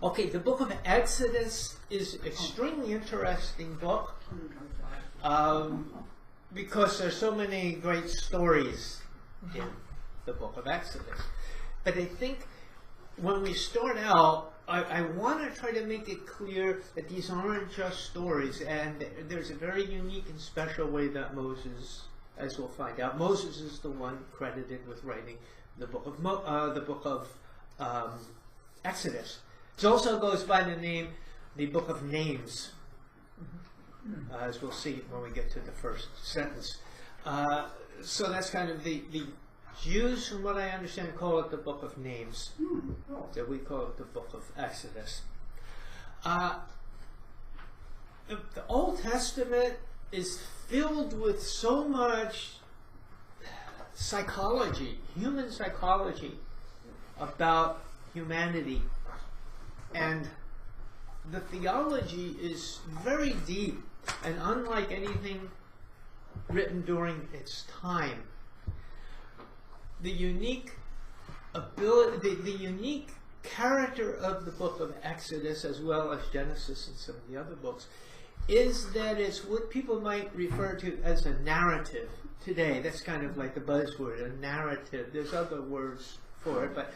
Okay, the book of Exodus is an extremely interesting book because there's so many great stories in the book of Exodus. But I think when we start out, I want to try to make it clear that these aren't just stories, and there's a very unique and special way that Moses, as we'll find out, Moses is the one credited with writing the book of Exodus. It also goes by the name, the Book of Names, as we'll see when we get to the first sentence. So that's kind of the Jews, from what I understand, call it the Book of Names. So we call it the Book of Exodus. The Old Testament is filled with so much psychology, human psychology, about humanity. And the theology is very deep and unlike anything written during its time. The unique ability, the unique character of the book of Exodus, as well as Genesis and some of the other books, is that it's what people might refer to as a narrative today. That's kind of like the buzzword, a narrative. There's other words for it, but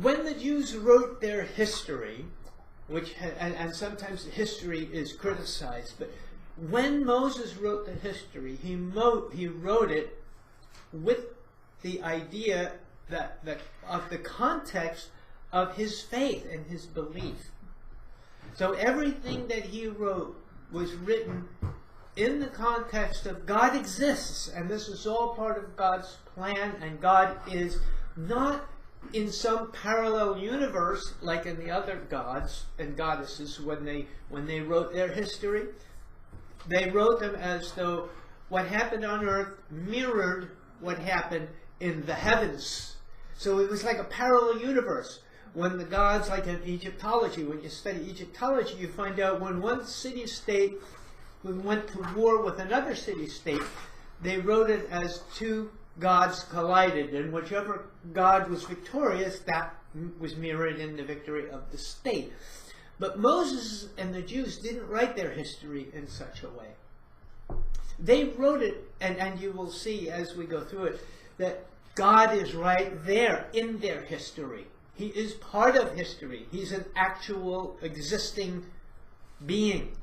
when the Jews wrote their history, and sometimes the history is criticized, but when Moses wrote the history, he wrote it with the idea that of the context of his faith and his belief. So everything that he wrote was written in the context of God exists, and this is all part of God's plan, and God is not in some parallel universe like in the other gods and goddesses. When they wrote their history, they wrote them as though what happened on earth mirrored what happened in the heavens. So it was like a parallel universe. When the gods, like in Egyptology, when you study Egyptology, you find out when one city-state went to war with another city-state, they wrote it as two gods collided, and whichever god was victorious, that was mirrored in the victory of the state. But Moses and the Jews didn't write their history in such a way. They wrote it, and you will see as we go through it, that God is right there in their history. He is part of history. He's an actual existing being,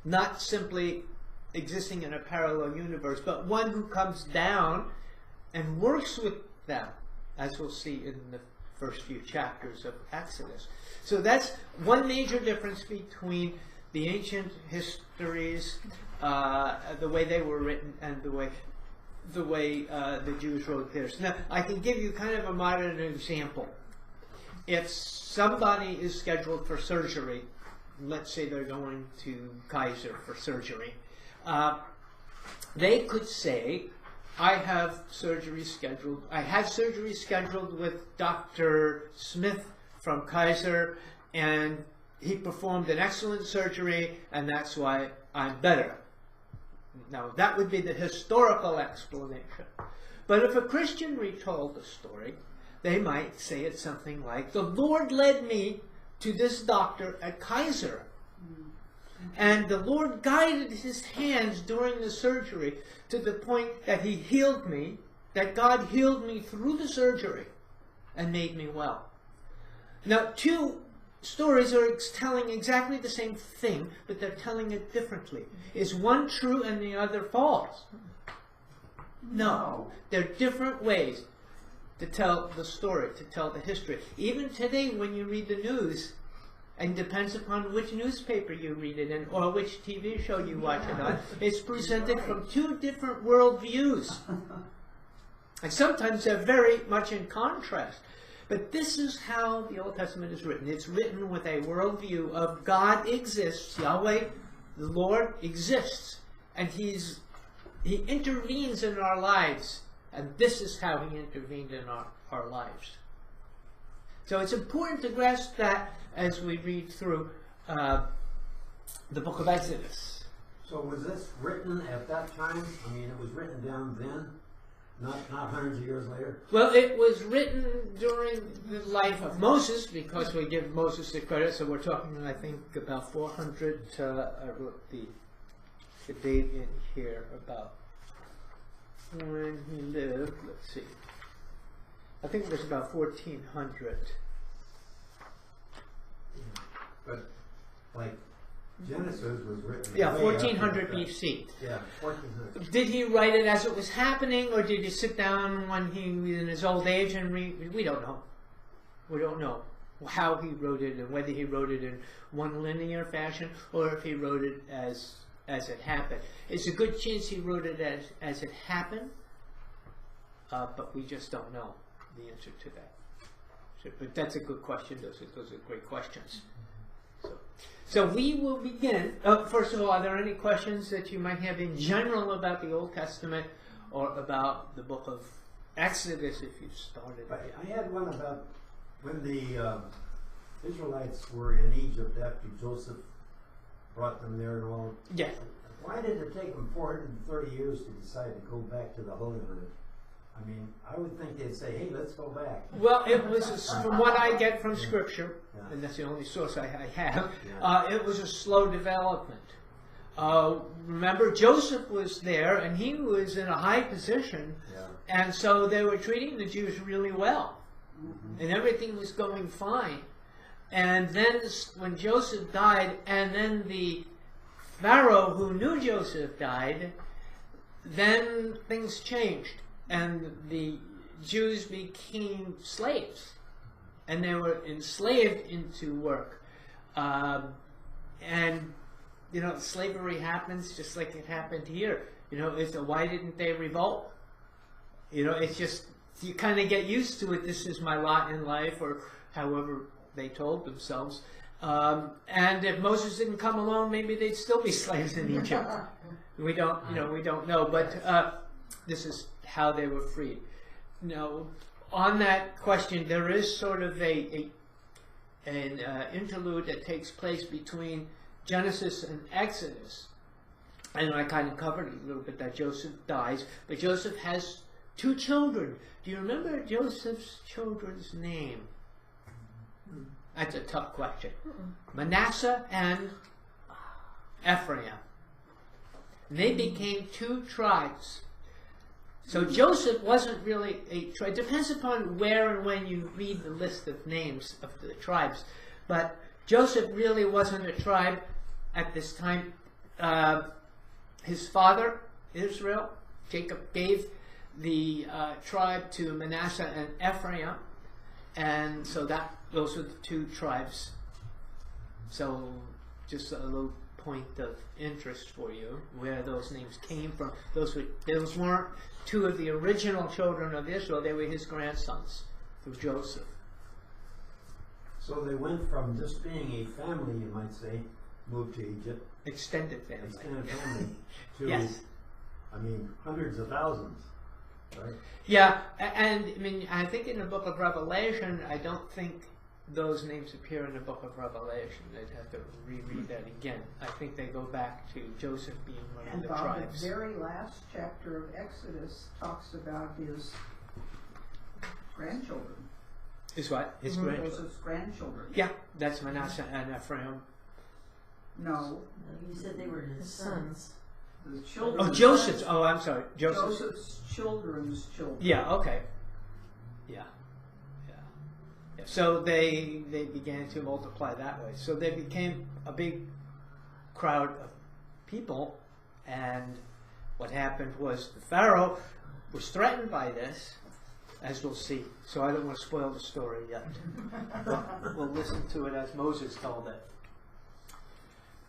not simply existing in a parallel universe, but one who comes down and works with them, as we'll see in the first few chapters of Exodus. So that's one major difference between the ancient histories, the way they were written, and the way the Jews wrote theirs. Now, I can give you kind of a modern example. If somebody is scheduled for surgery, let's say they're going to Kaiser for surgery, they could say, I have surgery scheduled. I had surgery scheduled with Dr. Smith from Kaiser, and he performed an excellent surgery, and that's why I'm better. Now, that would be the historical explanation. But if a Christian retold the story, they might say it something like, the Lord led me to this doctor at Kaiser, and the Lord guided his hands during the surgery to the point that he healed me, that God healed me through the surgery and made me well. Now, two stories are telling exactly the same thing, but they're telling it differently. Is one true and the other false? No. They're different ways to tell the story, to tell the history. Even today, when you read the news, and depends upon which newspaper you read it in or which TV show you watch it on, it's presented from two different worldviews. And sometimes they're very much in contrast. But this is how the Old Testament is written. It's written with a worldview of God exists, Yahweh, the Lord exists, and He intervenes in our lives, and this is how He intervened in our lives. So it's important to grasp that as we read through the book of Exodus. So was this written at that time? I mean, it was written down then? Not hundreds of years later. Well, it was written during the life of Moses, because we give Moses the credit, so we're talking, I think, about 400, I wrote the date in here, about when he lived, let's see, I think it was about 1400. But, like, Genesis was written... Yeah, way 1400 after that. BC. Yeah, 1400. Did he write it as it was happening, or did he sit down when he was in his old age and read? We don't know. We don't know how he wrote it, and whether he wrote it in one linear fashion, or if he wrote it as it happened. It's a good chance he wrote it as it happened, but we just don't know the answer to that. So, but that's a good question. Those are great questions. So we will begin. First of all, are there any questions that you might have in general about the Old Testament or about the book of Exodus, if you've started? I had one about when the Israelites were in Egypt after Joseph brought them there and all. Yeah. Why did it take them 430 years to decide to go back to the Holy Land? I mean, I would think they'd say, hey, let's go back. Well, it was, from what I get from Scripture, Yeah. and that's the only source I have, Yeah. it was a slow development. Remember, Joseph was there, and he was in a high position, Yeah. and so they were treating the Jews really well, and everything was going fine. And then when Joseph died, and then the Pharaoh who knew Joseph died, then things changed, and the Jews became slaves, and they were enslaved into work. And you know, slavery happens just like it happened here. You know, why didn't they revolt? You know, it's just, you kind of get used to it. This is my lot in life, or however they told themselves. And if Moses didn't come along, maybe they'd still be slaves in Egypt. We don't, you know, we don't know. But this is how they were freed. Now, on that question, there is sort of an interlude that takes place between Genesis and Exodus. And I kind of covered it a little bit, that Joseph dies, but Joseph has 2 children. Do you remember Joseph's children's name? That's a tough question. Manasseh and Ephraim. They became 2 tribes. So Joseph wasn't really a tribe. It depends upon where and when you read the list of names of the tribes. But Joseph really wasn't a tribe at this time. His father, Israel, Jacob, gave the tribe to Manasseh and Ephraim. And so those were the 2 tribes. So just a little point of interest for you, where those names came from. Those weren't 2 of the original children of Israel. They were his grandsons through Joseph. So they went from just being a family, you might say, moved to Egypt. Extended family. Extended family. To, Yes. I mean, hundreds of thousands, right? Yeah, and I mean, I think in the book of Revelation, I don't think those names appear in the book of Revelation. They'd have to reread that again. I think they go back to Joseph being one of And the Bob, tribes. the very last chapter of Exodus talks about his grandchildren. Is what? His grandchildren. Joseph's grandchildren. Yeah, that's Manasseh and Ephraim. No, You said they were his sons. the children. Oh, Joseph's. Oh, I'm sorry. Joseph's. Joseph's children's children. Yeah, okay. Yeah. Yeah. So they began to multiply that way. So they became a big crowd of people, and what happened was the Pharaoh was threatened by this, as we'll see. So I don't want to spoil the story yet. We'll listen to it as Moses told it.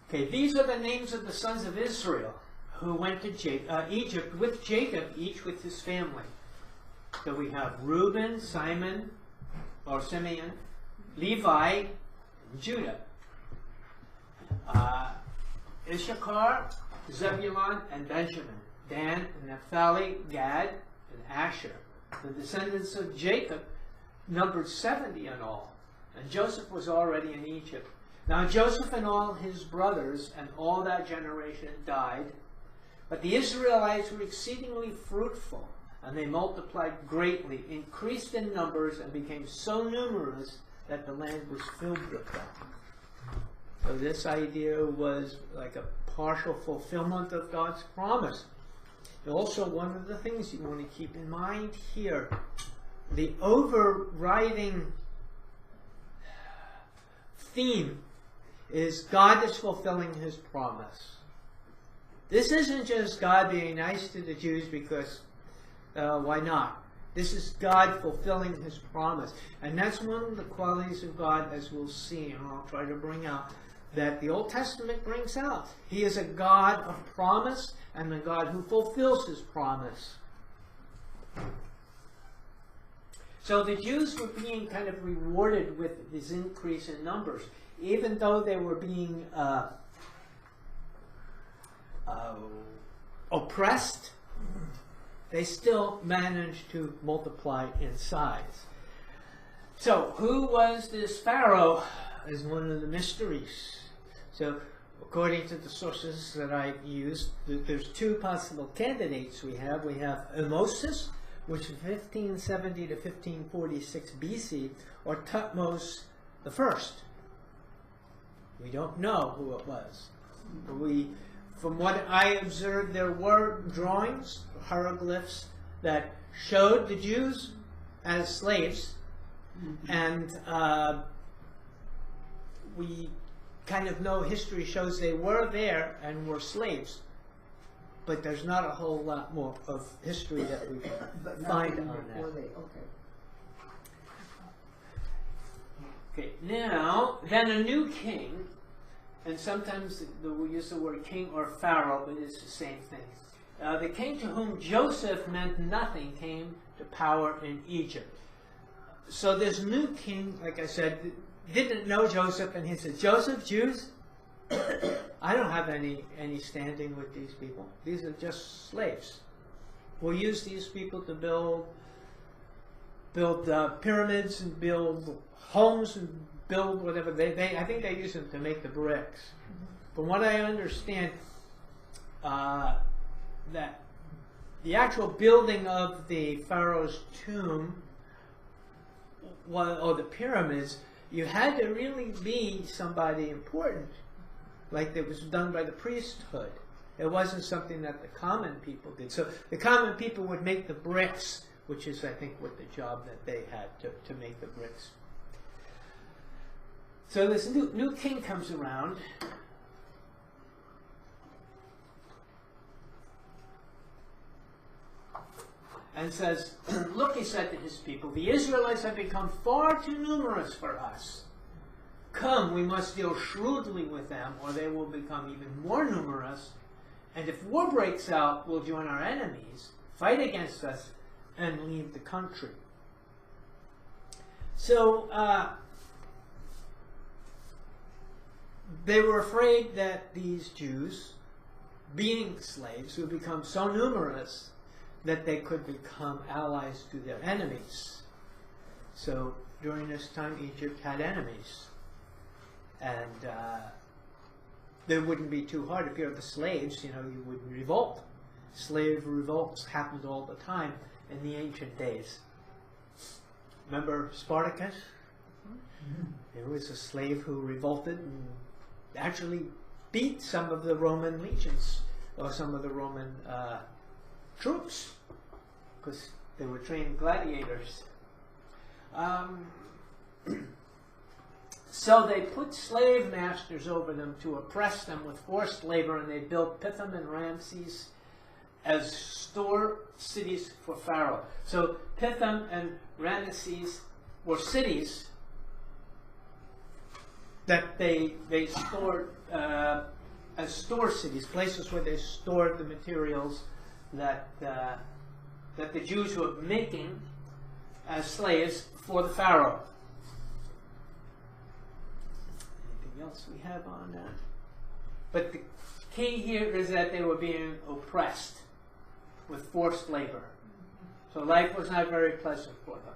Okay, these are the names of the sons of Israel who went to Egypt with Jacob, each with his family. So we have Reuben, Simeon, Levi, and Judah. Issachar, Zebulun, and Benjamin. Dan, Naphtali, Gad, and Asher. The descendants of Jacob numbered 70 in all. And Joseph was already in Egypt. Now Joseph and all his brothers and all that generation died, but the Israelites were exceedingly fruitful And they multiplied greatly, increased in numbers, and became so numerous that the land was filled with them. So this idea was like a partial fulfillment of God's promise. Also, one of the things you want to keep in mind here, the overriding theme is God is fulfilling his promise. This isn't just God being nice to the Jews because why not? This is God fulfilling his promise. And that's one of the qualities of God, as we'll see, and I'll try to bring out, that the Old Testament brings out. He is a God of promise and a God who fulfills his promise. So the Jews were being kind of rewarded with this increase in numbers. Even though they were being oppressed, they still managed to multiply in size. So who was this Pharaoh is one of the mysteries. So according to the sources that I used, there's two possible candidates we have. We have Moses, which is 1570 to 1546 BC, or Thutmose the First. We don't know who it was. From what I observed, there were drawings, hieroglyphs, that showed the Jews as slaves, and we kind of know history shows they were there and were slaves, but there's not a whole lot more of history that we But find nothing on before that. they, okay. Okay, now, then a new king, and sometimes we use the word king or pharaoh, but it's the same thing. The king to whom Joseph meant nothing came to power in Egypt. So this new king, like I said, didn't know Joseph, and he said, Joseph, Jews, I don't have any standing with these people. These are just slaves. We'll use these people to build pyramids and build homes and build whatever. I think they use them to make the bricks. From what I understand, that the actual building of the Pharaoh's tomb, or the pyramids, you had to really be somebody important, like it was done by the priesthood. It wasn't something that the common people did. So the common people would make the bricks, which is, I think, what the job that they had to make the bricks. So this new king comes around. And says, look, he said to his people, the Israelites have become far too numerous for us. Come, we must deal shrewdly with them, or they will become even more numerous. And if war breaks out, we'll join our enemies, fight against us, and leave the country. So they were afraid that these Jews, being slaves, would become so numerous that they could become allies to their enemies. So during this time, Egypt had enemies. And they wouldn't be too hard. If you're the slaves, you would revolt. Slave revolts happened all the time in the ancient days. Remember Spartacus? There was a slave who revolted and actually beat some of the Roman legions, or some of the Roman troops, because they were trained gladiators. So they put slave masters over them to oppress them with forced labor, and they built Pithom and Ramses as store cities for Pharaoh. So Pithom and Ramesses were cities that they stored as store cities, places where they stored the materials that the Jews were making as slaves for the Pharaoh. Anything else we have on that? But the key here is that they were being oppressed with forced labor. So life was not very pleasant for them.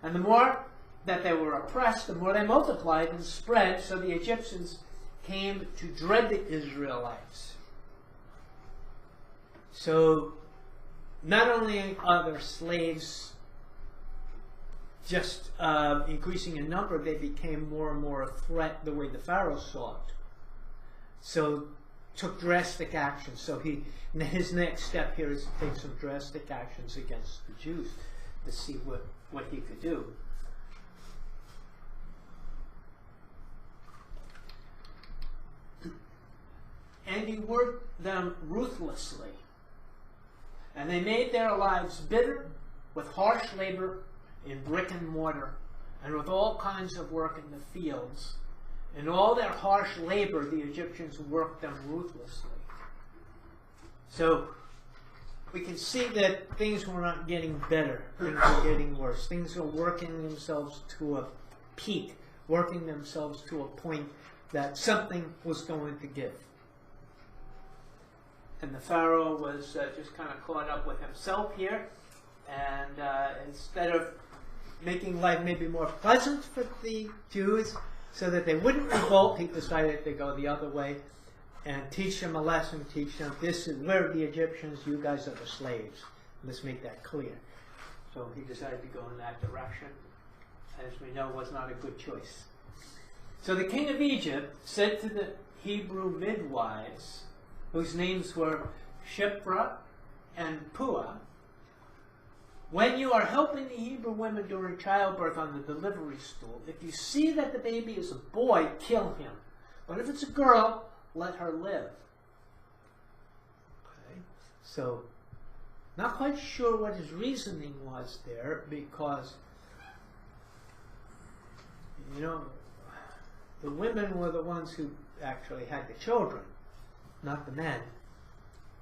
And the more that they were oppressed, the more they multiplied and spread, so the Egyptians came to dread the Israelites. So not only are their slaves just increasing in number, they became more and more a threat the way the Pharaoh saw it. So took drastic action. So his next step here is to take some drastic actions against the Jews to see what he could do. And he worked them ruthlessly. And they made their lives bitter with harsh labor in brick and mortar, and with all kinds of work in the fields. In all their harsh labor, the Egyptians worked them ruthlessly. So we can see that things were not getting better, things were getting worse. Things were working themselves to a peak, working themselves to a point that something was going to give. And the Pharaoh was just kind of caught up with himself here, and instead of making life maybe more pleasant for the Jews so that they wouldn't revolt, he decided to go the other way and teach them a lesson, teach them, we're the Egyptians, you guys are the slaves. Let's make that clear. So he decided to go in that direction, as we know was not a good choice. So the king of Egypt said to the Hebrew midwives, whose names were Shiphrah and Puah, when you are helping the Hebrew women during childbirth on the delivery stool, if you see that the baby is a boy, kill him. But if it's a girl, let her live. Okay. So, not quite sure what his reasoning was there, because, you know, the women were the ones who actually had the children, not the men.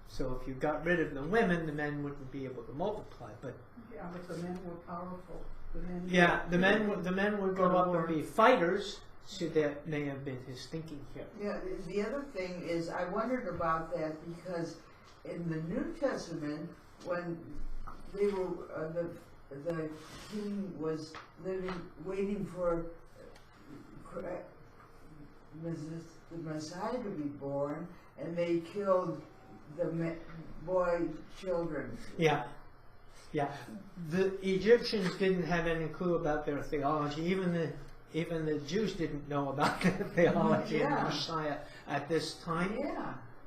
So if you got rid of the women, the men wouldn't be able to multiply. But Yeah, but the men were powerful. the men would grow up and be fighters. So that may have been his thinking here. Yeah, the other thing is, I wondered about that because in the New Testament, when they were the king was waiting for the Messiah to be born, and they killed the boy children. Yeah. The Egyptians didn't have any clue about their theology. Even the Jews didn't know about their theology of the Messiah at this time.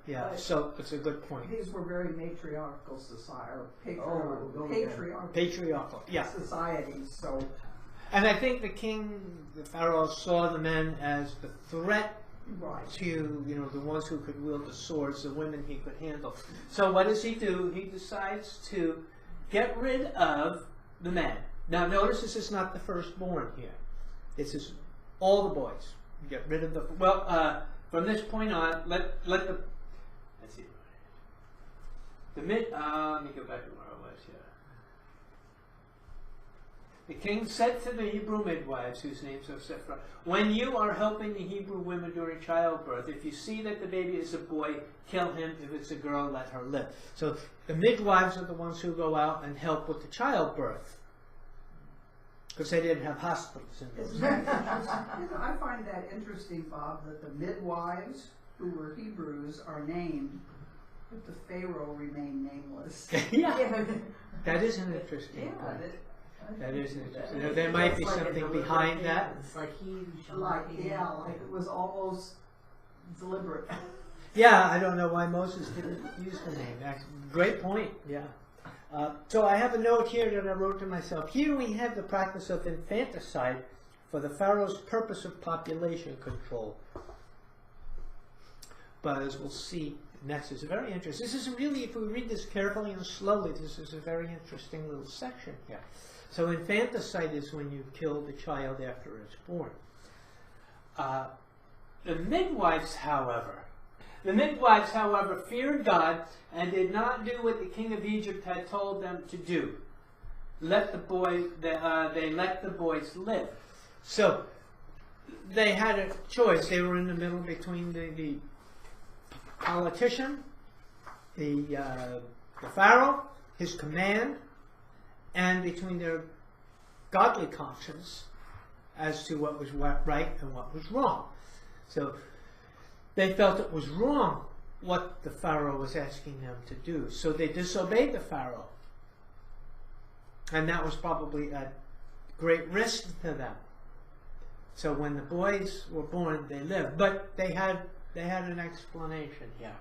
Yeah. So it's a good point. These were very matriarchal society, patriarchal Yeah. societies. So, And I think the Pharaoh saw the men as the threat right. to, the ones who could wield the swords, the women he could handle. So what does he do? He decides to get rid of the men. Now notice this is not the firstborn here. This is all the boys. Get rid of from this point on, let's see. Let me go back to where I was here. The king said to the Hebrew midwives, whose names are Shiphrah, when you are helping the Hebrew women during childbirth, if you see that the baby is a boy, kill him. If it's a girl, let her live. So the midwives are the ones who go out and help with the childbirth, because they didn't have hospitals in those days. I find that interesting, Bob, that the midwives who were Hebrews are named, but the Pharaoh remained nameless. Yeah, that is an interesting point. That is interesting. There might be something behind that. It's like he shall not be named. Like it was almost deliberate. Yeah, I don't know why Moses didn't use the name. Great point. Yeah. So I have a note here that I wrote to myself. Here we have the practice of infanticide for the Pharaoh's purpose of population control. But as we'll see next, is very interesting. This is really, if we read this carefully and slowly, this is a very interesting little section here. So infanticide is when you kill the child after it's born. The midwives, however, feared God and did not do what the king of Egypt had told them to do. They let the boys live. So they had a choice. They were in the middle between the politician, the Pharaoh, his command, and between their godly conscience as to what was right and what was wrong. So they felt it was wrong what the Pharaoh was asking them to do. So they disobeyed the Pharaoh. And that was probably a great risk to them. So when the boys were born, they lived. But they had an explanation here.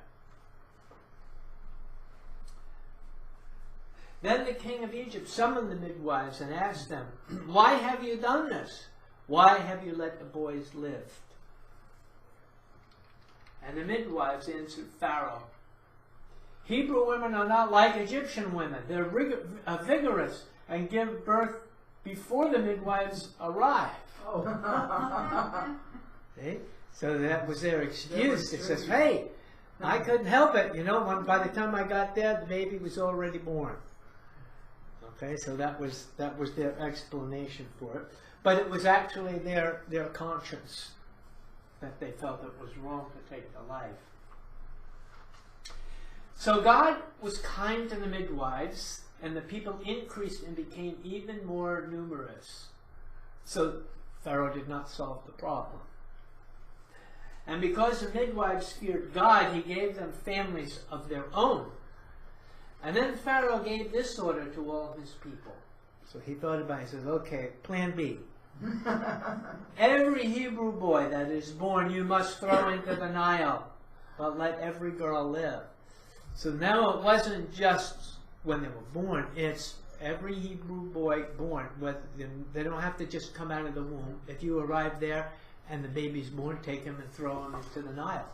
Then the king of Egypt summoned the midwives and asked them, "Why have you done this? Why have you let the boys live?" And the midwives answered Pharaoh, "Hebrew women are not like Egyptian women. They're vigorous and give birth before the midwives arrive." See? So that was their excuse. It says, "Hey, I couldn't help it. You know, by the time I got there, the baby was already born." Okay, so that was their explanation for it. But it was actually their conscience that they felt it was wrong to take the life. So God was kind to the midwives, and the people increased and became even more numerous. So Pharaoh did not solve the problem. And because the midwives feared God, he gave them families of their own. And then Pharaoh gave this order to all his people. So he thought about it. He says, okay, plan B. Every Hebrew boy that is born you must throw into the Nile, but let every girl live. So now it wasn't just when they were born, it's every Hebrew boy born. They don't have to just come out of the womb. If you arrive there and the baby's born, take him and throw him into the Nile.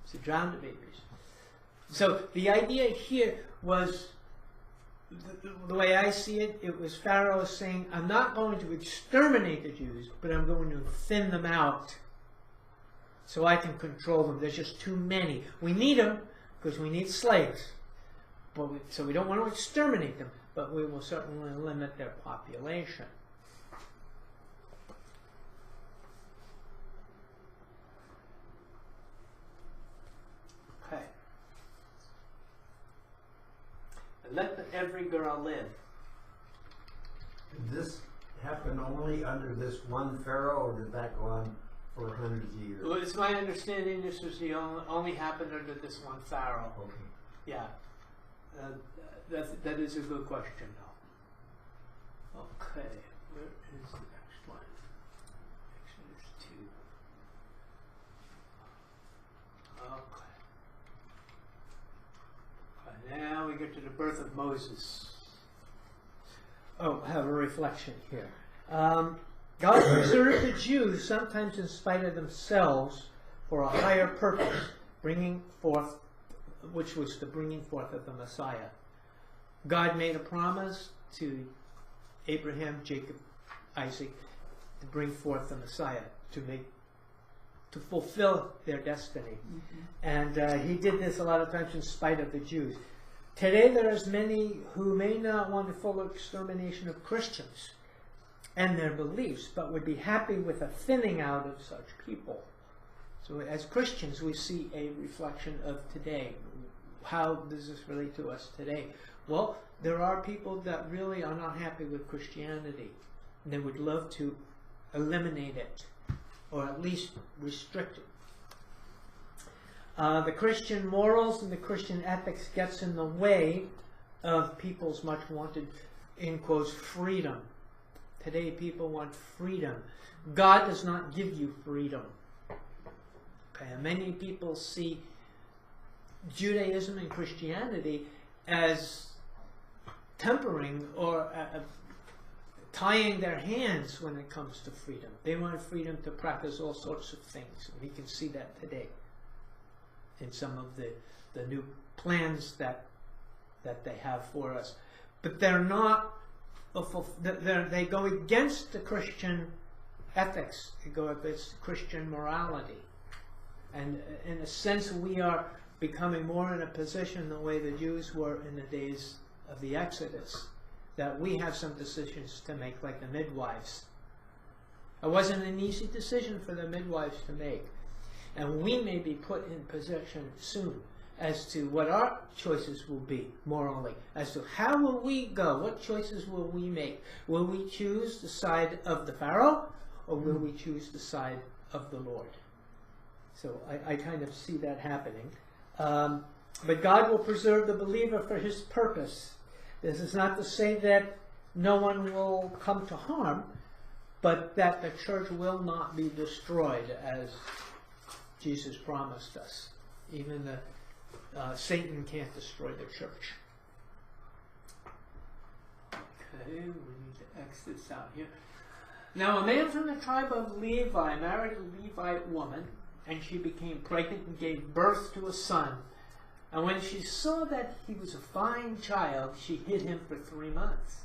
So drown the babies. So the idea here was, the way I see it, it was Pharaoh saying, I'm not going to exterminate the Jews, but I'm going to thin them out so I can control them. There's just too many. We need them because we need slaves. So we don't want to exterminate them, but we will certainly limit their population. Okay. Let every girl live. Did this happen only under this one pharaoh, or did that go on for hundreds of years? Well, it's my understanding this was the only happened under this one pharaoh. Okay. Yeah. That is a good question, though. Okay. Where is the next one? Exodus 2. Okay. Now we get to the birth of Moses. Oh, I have a reflection here. God preserved the Jews, sometimes in spite of themselves, for a higher purpose, bringing forth, which was the bringing forth of the Messiah. God made a promise to Abraham, Jacob, Isaac, to bring forth the Messiah, to fulfill their destiny. And he did this a lot of times in spite of the Jews. Today there is many who may not want the full extermination of Christians and their beliefs, but would be happy with a thinning out of such people. So as Christians, we see a reflection of today. How does this relate to us today? Well, there are people that really are not happy with Christianity. They would love to eliminate it, or at least restrict it. The Christian morals and the Christian ethics gets in the way of people's much wanted, in quotes, freedom. Today people want freedom. God does not give you freedom. Okay, many people see Judaism and Christianity as tempering or tying their hands when it comes to freedom. They want freedom to practice all sorts of things. We can see that today in some of the new plans that they have for us. But they're not, they go against the Christian ethics. They go against Christian morality. And in a sense, we are becoming more in a position the way the Jews were in the days of the Exodus, that we have some decisions to make, like the midwives. It wasn't an easy decision for the midwives to make. And we may be put in position soon as to what our choices will be morally, as to how will we go, what choices will we make. Will we choose the side of the Pharaoh, or will we choose the side of the Lord? So I kind of see that happening. But God will preserve the believer for his purpose. This is not to say that no one will come to harm, but that the church will not be destroyed as Jesus promised us. Even Satan can't destroy the church. Okay, we need to X this out here. Now a man from the tribe of Levi married a Levite woman, and she became pregnant and gave birth to a son. And when she saw that he was a fine child, she hid him for 3 months.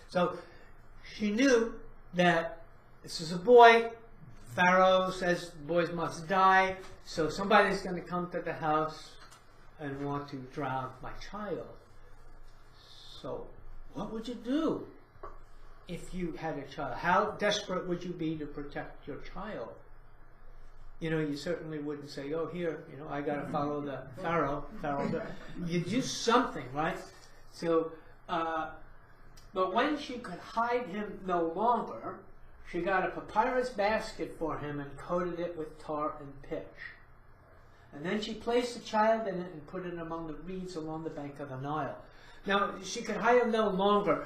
So she knew that this is a boy. Pharaoh says boys must die, so somebody's going to come to the house and want to drown my child. So what would you do if you had a child? How desperate would you be to protect your child? You know, you certainly wouldn't say, oh, here, you know, I got to follow the Pharaoh. You do something, right? So, but when she could hide him no longer, she got a papyrus basket for him and coated it with tar and pitch. And then she placed the child in it and put it among the reeds along the bank of the Nile. Now, she could hide him no longer.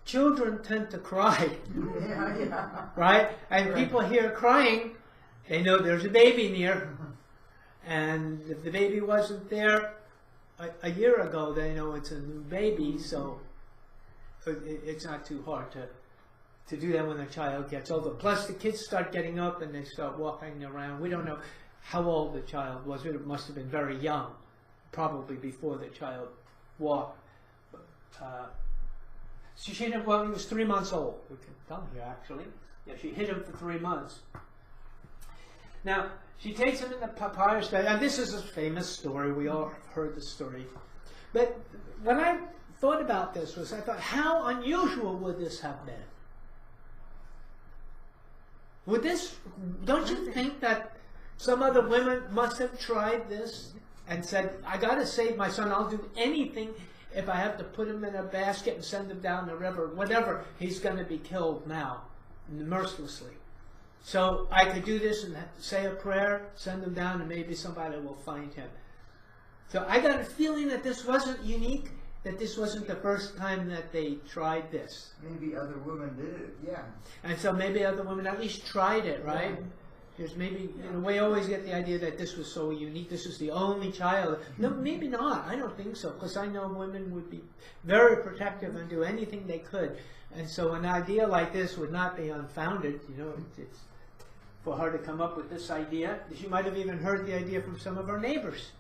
Children tend to cry, right? And people hear crying, they know there's a baby near. And if the baby wasn't there a year ago, they know it's a new baby, so it's not too hard to do that when the child gets older. Plus, the kids start getting up and they start walking around. We don't know how old the child was. It must have been very young, probably before the child walked. So she hid him, well, he was 3 months old. We can tell here, actually. Yeah, she hid him for 3 months. Now, she takes him in the papyrus bag, and this is a famous story. We all have heard the story. But when I thought about this, I thought, how unusual would this have been? Would this, don't you think that some other women must have tried this and said, I got to save my son, I'll do anything if I have to put him in a basket and send him down the river, whatever, he's going to be killed now, mercilessly. So I could do this and say a prayer, send him down, and maybe somebody will find him. So I got a feeling that this wasn't unique, that this wasn't the first time that they tried this. Maybe other women did it, yeah. And so maybe other women at least tried it, right? There's maybe, you know, we always get the idea that this was so unique, this was the only child. No, maybe not. I don't think so, because I know women would be very protective and do anything they could. And so an idea like this would not be unfounded, you know, it's for her to come up with this idea. She might have even heard the idea from some of her neighbors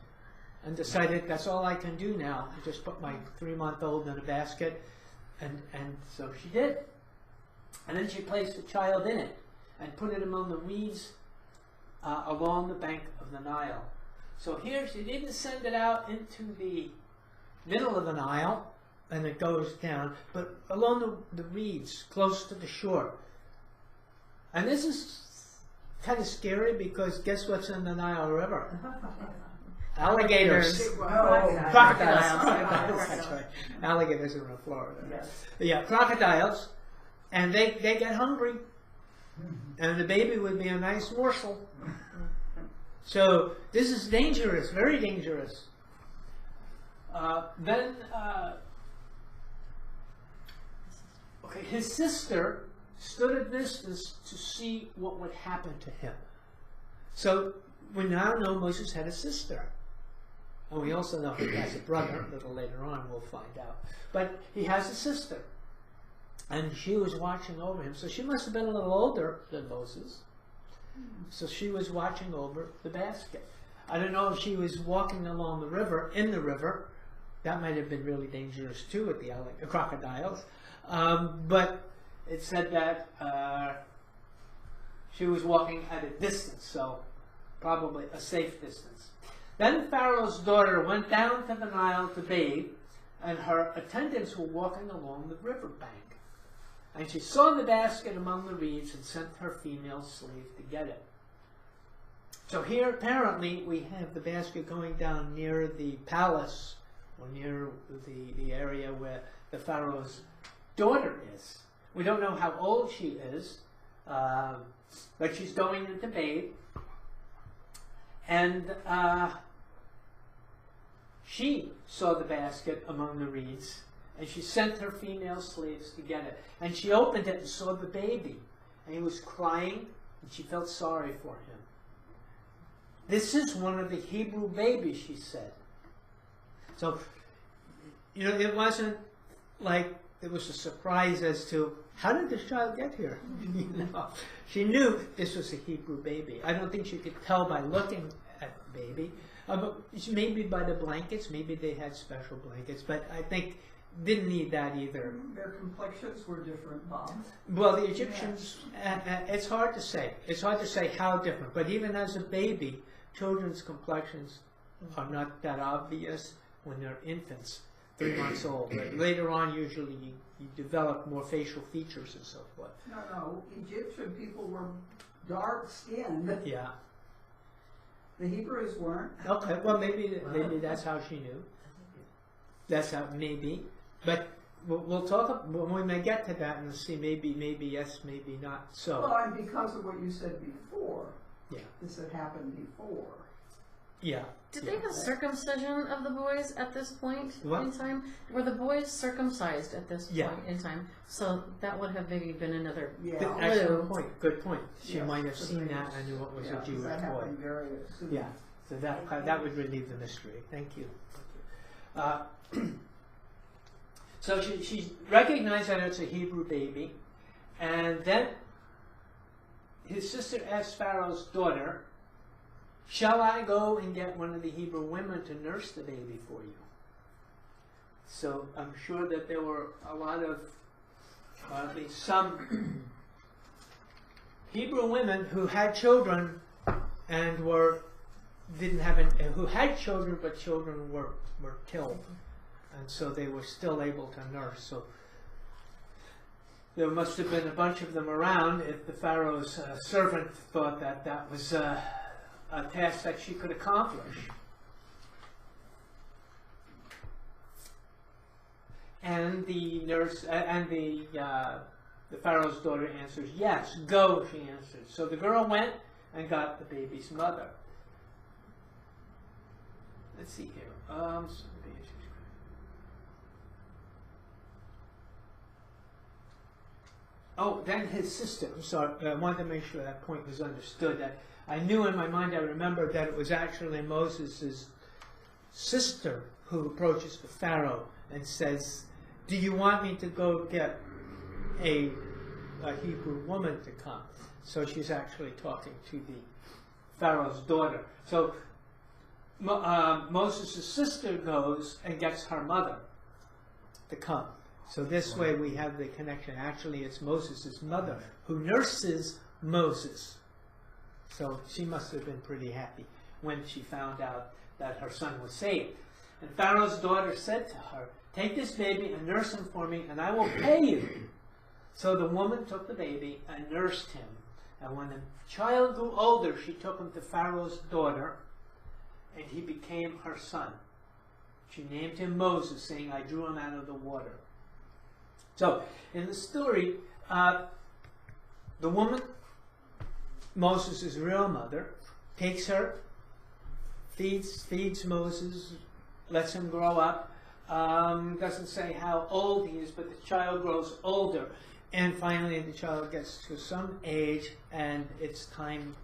and decided that's all I can do now. I just put my 3-month-old in a basket, and so she did. And then she placed the child in it and put it among the reeds along the bank of the Nile. So here she didn't send it out into the middle of the Nile and it goes down, but along the reeds close to the shore. And this is kind of scary because guess what's in the Nile River? Alligators. Crocodiles. Crocodiles. That's right. Alligators are in Florida. Yes. Yeah, crocodiles. And they get hungry. And the baby would be a nice morsel. So this is dangerous, very dangerous. Okay, his sister stood at distance to see what would happen to him. So we now know Moses had a sister. And we also know he has a brother. A little later on we'll find out. But he has a sister. And she was watching over him. So she must have been a little older than Moses. So she was watching over the basket. I don't know if she was walking along the river, in the river. That might have been really dangerous too with the crocodiles. But it said that she was walking at a distance, so probably a safe distance. Then Pharaoh's daughter went down to the Nile to bathe, and her attendants were walking along the riverbank. And she saw the basket among the reeds and sent her female slave to get it. So here apparently we have the basket going down near the palace, or near the area where the Pharaoh's daughter is. We don't know how old she is, but she's going in to bathe. And she saw the basket among the reeds and she sent her female slaves to get it. And she opened it and saw the baby, and he was crying, and she felt sorry for him. This is one of the Hebrew babies, she said. So, it wasn't like it was a surprise as to how did this child get here? She knew this was a Hebrew baby. I don't think she could tell by looking at the baby. But maybe by the blankets, maybe they had special blankets, but I think didn't need that either. Their complexions were different, Bob. Well, the Egyptians, it's hard to say. It's hard to say how different, but even as a baby, children's complexions are not that obvious when they're infants, 3 months old. But later on, usually you develop more facial features and so forth. No, Egyptian people were dark-skinned. Yeah. The Hebrews weren't. Okay, well maybe that's how she knew. That's how, maybe. But we'll talk, when we may get to that and see maybe yes, maybe not so. Well, and because of what you said before, Yeah. this had happened before. Yeah. Did they have circumcision of the boys at this point What? in time? Were the boys circumcised at this Yeah. point in time? So that would have maybe been another Yeah. Good, clue. excellent point. Good point. She Yeah. might have seen that and knew what was Yeah, a 'cause Jewish that boy. happened very soon. Yeah. So that would relieve the mystery. Thank you. So she recognized that it's a Hebrew baby, and then his sister asked Pharaoh's daughter, "Shall I go and get one of the Hebrew women to nurse the baby for you?" So I'm sure that there were a lot of, or at least some Hebrew women who had children and who had children, but children were killed, and so they were still able to nurse. So there must have been a bunch of them around if the Pharaoh's servant thought that was a task that she could accomplish. And the nurse and the Pharaoh's daughter answers, "Yes, go," she answered. So the girl went and got the baby's mother. Let's see here. Oh, then his sister. I'm sorry. I wanted to make sure that point was understood. That I knew in my mind, I remembered that it was actually Moses' sister who approaches the Pharaoh and says, "Do you want me to go get a Hebrew woman to come?" So she's actually talking to the Pharaoh's daughter. So Moses' sister goes and gets her mother to come. So this way we have the connection. Actually, it's Moses' mother who nurses Moses. So she must have been pretty happy when she found out that her son was saved. And Pharaoh's daughter said to her, "Take this baby and nurse him for me, and I will pay you." So the woman took the baby and nursed him. And when the child grew older, she took him to Pharaoh's daughter, and he became her son. She named him Moses, saying, "I drew him out of the water." So, in the story, the woman, Moses' real mother, takes her, feeds Moses, lets him grow up. Doesn't say how old he is, but the child grows older. And finally, the child gets to some age, and it's time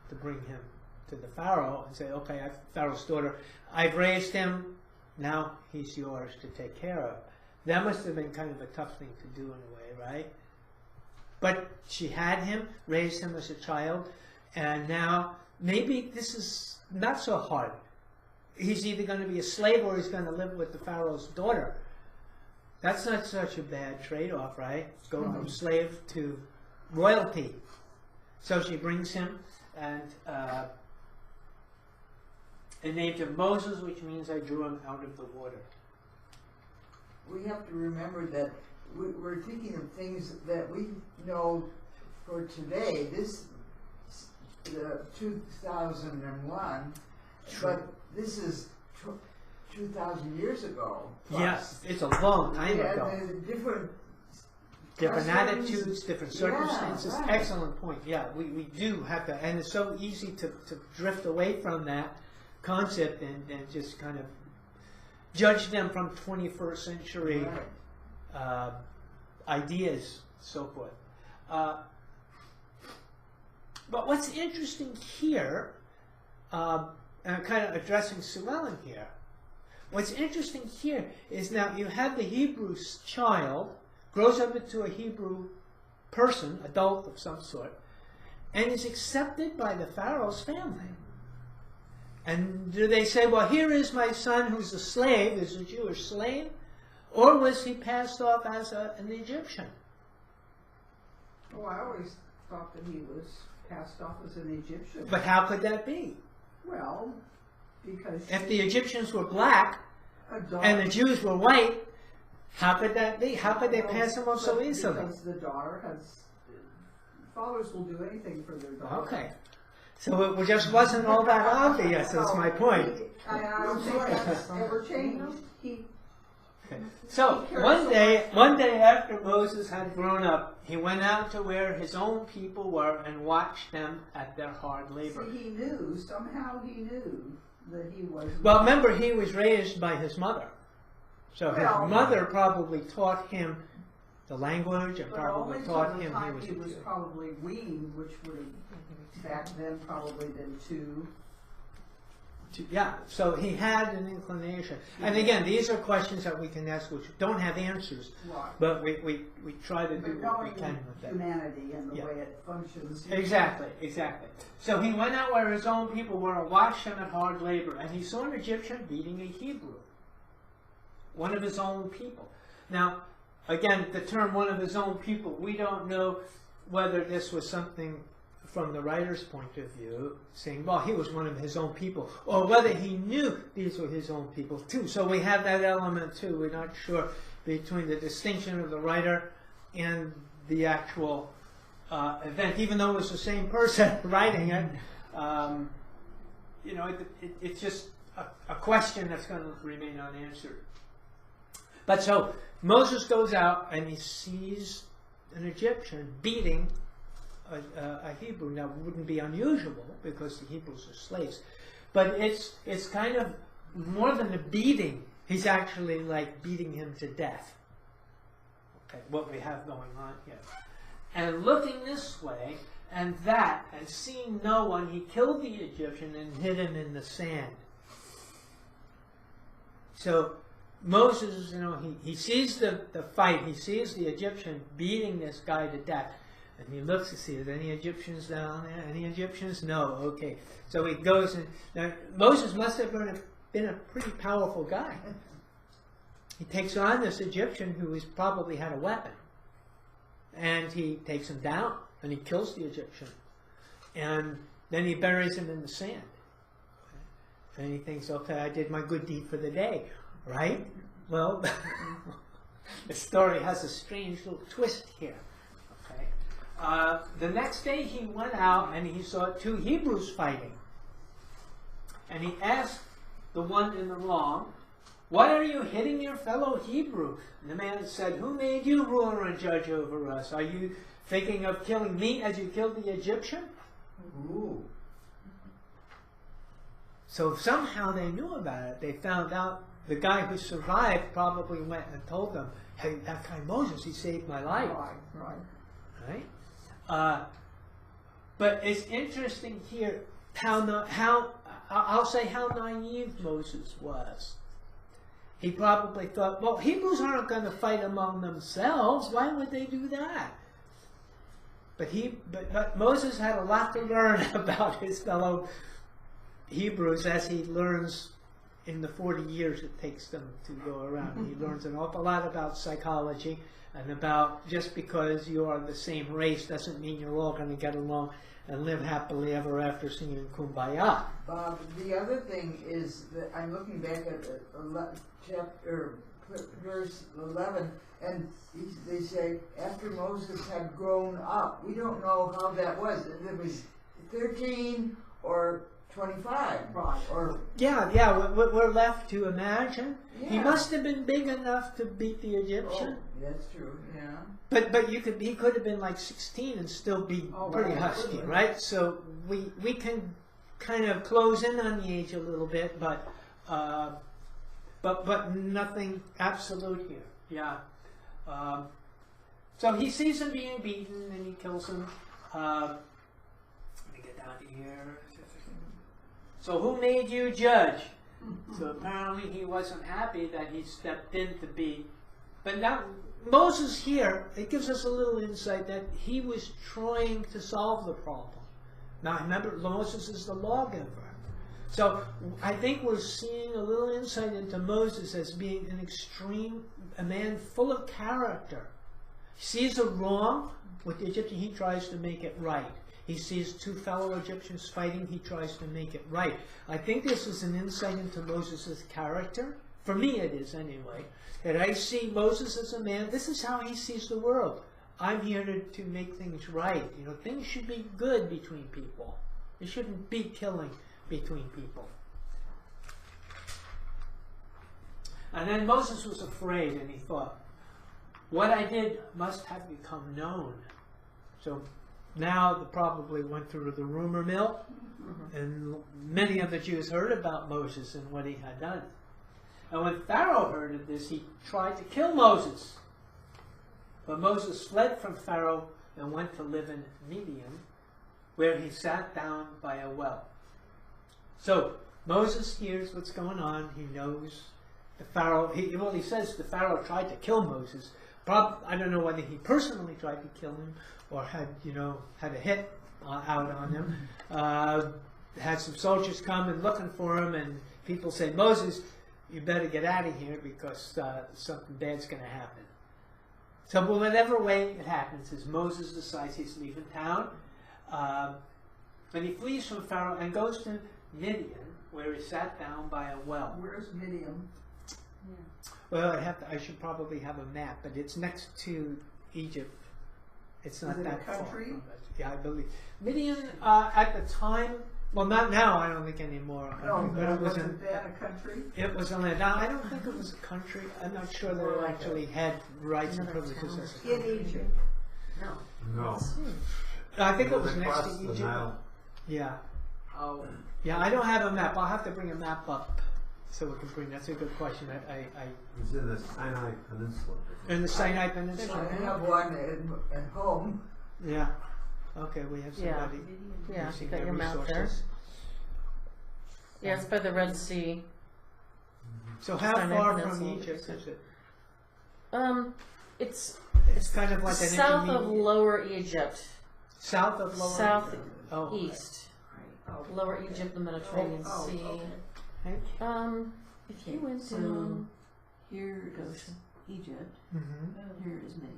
to bring him to the Pharaoh and say, "Okay, Pharaoh's daughter, I've raised him, now he's yours to take care of." That must have been kind of a tough thing to do in a way, right? But she had him, raised him as a child, and now maybe this is not so hard. He's either going to be a slave or he's going to live with the Pharaoh's daughter. That's not such a bad trade-off, right? Go from slave to royalty. So she brings him and named him Moses, which means I drew him out of the water. We have to remember that we're thinking of things that we know for today. This 2001, but this is 2,000 years ago. plus. Yes, it's a long time Yeah, ago. and different Different customs. attitudes, different Yeah, circumstances. right. Excellent point. Yeah, we do have to, and it's so easy to drift away from that concept and just kind of judge them from 21st century Right. ideas, so forth. But what's interesting here, and I'm kind of addressing Sue Ellen here, what's interesting here is now you have the Hebrew child, grows up into a Hebrew person, adult of some sort, and is accepted by the Pharaoh's family. And do they say, well, here is my son who's a slave, is a Jewish slave, or was he passed off as an Egyptian? Oh, I always thought that he was passed off as an Egyptian. But how could that be? Well, because If the Egyptians were black a daughter, and the Jews were white, how could that be? How could they pass him off so easily? Because the daughter has, fathers will do anything for their daughter. Okay. So it just wasn't all that obvious, that's my point. I don't think that's ever changed. So one day after Moses had grown up, he went out to where his own people were and watched them at their hard labor. See, he knew, somehow he knew that he was. Well, remember, he was raised by his mother. So Well- his mother probably taught him the language and But probably only taught till the him time he he was was a Jew. probably weaned, which would have back then probably been 2. Yeah, so he had an inclination. And again, these are questions that we can ask which don't have answers, Right. but we try to do But what we knowing can with them. humanity and the Yeah. way it functions. Exactly, exactly. So he went out where his own people were and watched him at hard labor, and he saw an Egyptian beating a Hebrew, one of his own people. Now, again, the term one of his own people, we don't know whether this was something from the writer's point of view, saying, well, he was one of his own people, or whether he knew these were his own people too. So we have that element too. We're not sure between the distinction of the writer and the actual event, even though it was the same person writing it. It's just a question that's going to remain unanswered. But so Moses goes out and he sees an Egyptian beating a Hebrew. Now, it wouldn't be unusual because the Hebrews are slaves, but it's kind of more than a beating. He's actually like beating him to death. Okay, what we have going on here. And looking this way and that, and seeing no one, he killed the Egyptian and hid him in the sand. So Moses, he sees the fight. He sees the Egyptian beating this guy to death. And he looks to see, is there any Egyptians down there? Any Egyptians? No. Okay. So he goes and... Now, Moses must have been a pretty powerful guy. He takes on this Egyptian who has probably had a weapon. And he takes him down and he kills the Egyptian. And then he buries him in the sand. And he thinks, okay, I did my good deed for the day. Right? Well, the story has a strange little twist here. The next day he went out and he saw 2 Hebrews fighting. And he asked the one in the wrong, why are you hitting your fellow Hebrew? And the man said, who made you ruler and judge over us? Are you thinking of killing me as you killed the Egyptian? Ooh. So somehow they knew about it. They found out the guy who survived probably went and told them, hey, that guy Moses, he saved my life. Right. Right? But it's interesting here how I'll say how naive Moses was. He probably thought, well, Hebrews aren't going to fight among themselves. Why would they do that? But Moses had a lot to learn about his fellow Hebrews as he learns in the 40 years it takes them to go around. He learns an awful lot about psychology and about just because you are the same race doesn't mean you're all going to get along and live happily ever after singing Kumbaya. Bob, the other thing is that I'm looking back at verse 11, and they say, after Moses had grown up. We don't know how that was. If it was 13 or 25. Right. Or Yeah, we're left to imagine. He Yeah. must have been big enough to beat the Egyptian. Oh, that's true, yeah. But he could have been like 16 and still be Oh, pretty right. husky, right? So we can kind of close in on the age a little bit, but nothing absolute here. Yeah. So he sees him being beaten and he kills him. Let me get down here. So who made you judge? So apparently he wasn't happy that he stepped in to be. But now Moses here, it gives us a little insight that he was trying to solve the problem. Now remember, Moses is the lawgiver. So I think we're seeing a little insight into Moses as being a man full of character. He sees a wrong with the Egyptian, he tries to make it right. He sees two fellow Egyptians fighting, he tries to make it right. I think this is an insight into Moses' character. For me it is anyway. That I see Moses as a man, this is how he sees the world. I'm here to make things right. You know, things should be good between people. There shouldn't be killing between people. And then Moses was afraid and he thought, what I did must have become known. So now they probably went through the rumor mill, and many of the Jews heard about Moses and what he had done. And when Pharaoh heard of this, he tried to kill Moses. But Moses fled from Pharaoh and went to live in Midian, where he sat down by a well. So Moses hears what's going on. He knows the Pharaoh. He says the Pharaoh tried to kill Moses. I don't know whether he personally tried to kill him or had a hit out on him. Had some soldiers come and looking for him, and people say, Moses, you better get out of here because something bad's going to happen. So whatever way it happens is Moses decides he's leaving town, and he flees from Pharaoh and goes to Midian, where he sat down by a well. Where's Midian? Well, I should probably have a map, but it's next to Egypt. It's not Is it a that far country? from it. Yeah, I believe. Midian, at the time, well, not now, I don't think anymore. No, But it wasn't that a country? It was a land. Now, I don't think it was a country. I'm not sure they actually had rights and privileges as a In country. Egypt. No. No. I think it was They next crossed to the Egypt. Nile. Yeah. Oh, Yeah, I don't have a map. I'll have to bring a map up so we can bring. That's a good question. It's in the Sinai Peninsula. In the Sinai Peninsula. I have one at home. Yeah. Okay, we have Yeah. somebody. Yeah, using you got their your map there. resources. Yeah, it's by the Red Sea. So how Sinai far from Peninsula, Egypt is it? It's It's kind of like an south of intermediate. Lower Egypt, South of Lower south Egypt. Oh, okay. east. Lower Egypt, the Mediterranean Oh, Sea. okay. If you went So down, here is Egypt, Mhm. here is Midian.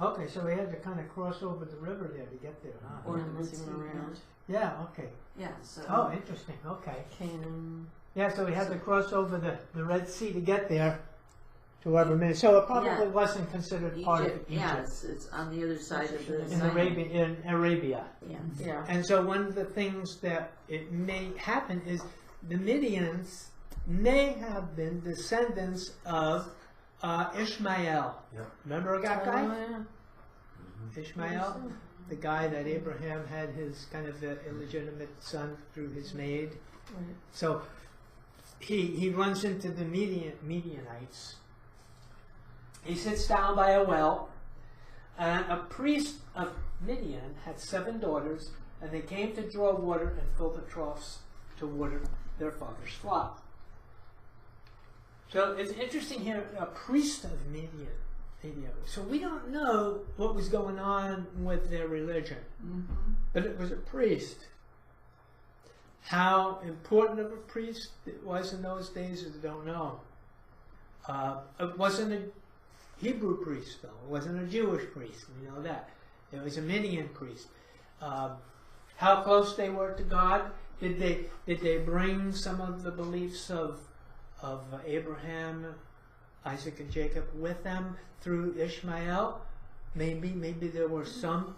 Okay, so we had to kind of cross over the river there to get there, huh? Or yeah, the let's Red see Sea, around. Yeah, okay. Yeah, so. Oh, interesting, okay. Canaan. Yeah, so we had to cross over the Red Sea to get there to wherever minute. So it probably Yeah. wasn't considered part of Egypt, Egypt. yeah, it's on the other side of the In Sinai. Arabia. Yeah. Yeah. And so one of the things that it may happen is the Midians may have been descendants of Ishmael. Yep. Remember that Oh, guy? yeah. Ishmael? The guy that Abraham had his kind of illegitimate son through his maid. Right. So he runs into the Midianites. He sits down by a well, and a priest of Midian had 7 daughters, and they came to draw water and fill the troughs to water their father's flock. So it's interesting here, a priest of Midian. So we don't know what was going on with their religion, but it was a priest. How important of a priest it was in those days, I don't know. It wasn't a Hebrew priest, though. It wasn't a Jewish priest. We know that. It was a Midian priest. How close they were to God? Did they bring some of the beliefs of Abraham, Isaac, and Jacob with them through Ishmael? Maybe there were some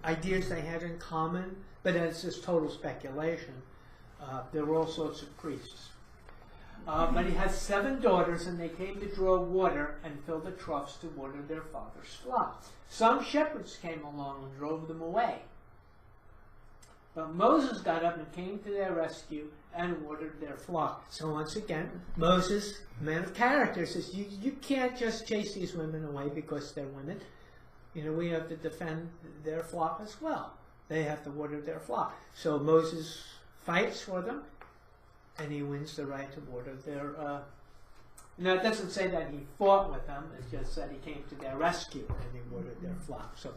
ideas they had in common, but it's just total speculation. There were all sorts of priests. But he had 7 daughters, and they came to draw water and fill the troughs to water their father's flock. Some shepherds came along and drove them away. But Moses got up and came to their rescue and watered their flock. So once again, Moses, man of character, says, you can't just chase these women away because they're women. You know, we have to defend their flock as well. They have to water their flock. So Moses fights for them, and he wins the right to water their... Now, it doesn't say that he fought with them. It just said he came to their rescue, and he watered their flock. So,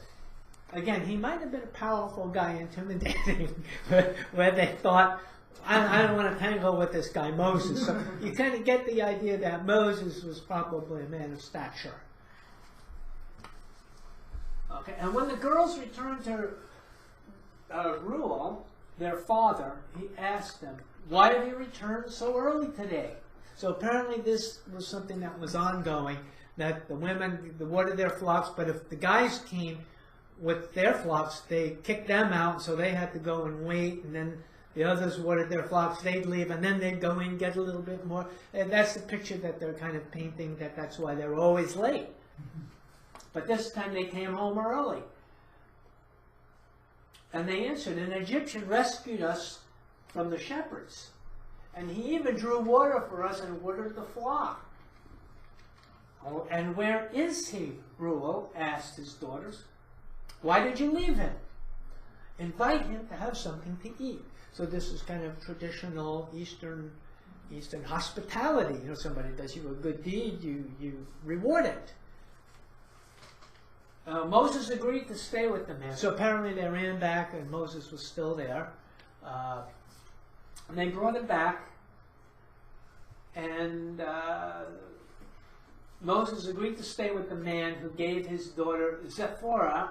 again, he might have been a powerful guy, intimidating, where they thought, I don't want to tangle with this guy, Moses. So you kind of get the idea that Moses was probably a man of stature. Okay, and when the girls returned to Reuel, their father, he asked them, why have you returned so early today? So apparently this was something that was ongoing, that the women watered their flocks, but if the guys came with their flocks, they kicked them out, so they had to go and wait, and then the others watered their flocks, they'd leave, and then they'd go in, get a little bit more. And that's the picture that they're kind of painting, that's why they're always late. But this time they came home early. And they answered, an Egyptian rescued us from the shepherds. And he even drew water for us and watered the flock. Oh, and where is he? Reuel asked his daughters. Why did you leave him? Invite him to have something to eat. So this is kind of traditional Eastern hospitality. You know, somebody does you a good deed, you reward it. Moses agreed to stay with the man. So apparently they ran back and Moses was still there. And they brought him back. And Moses agreed to stay with the man who gave his daughter Zipporah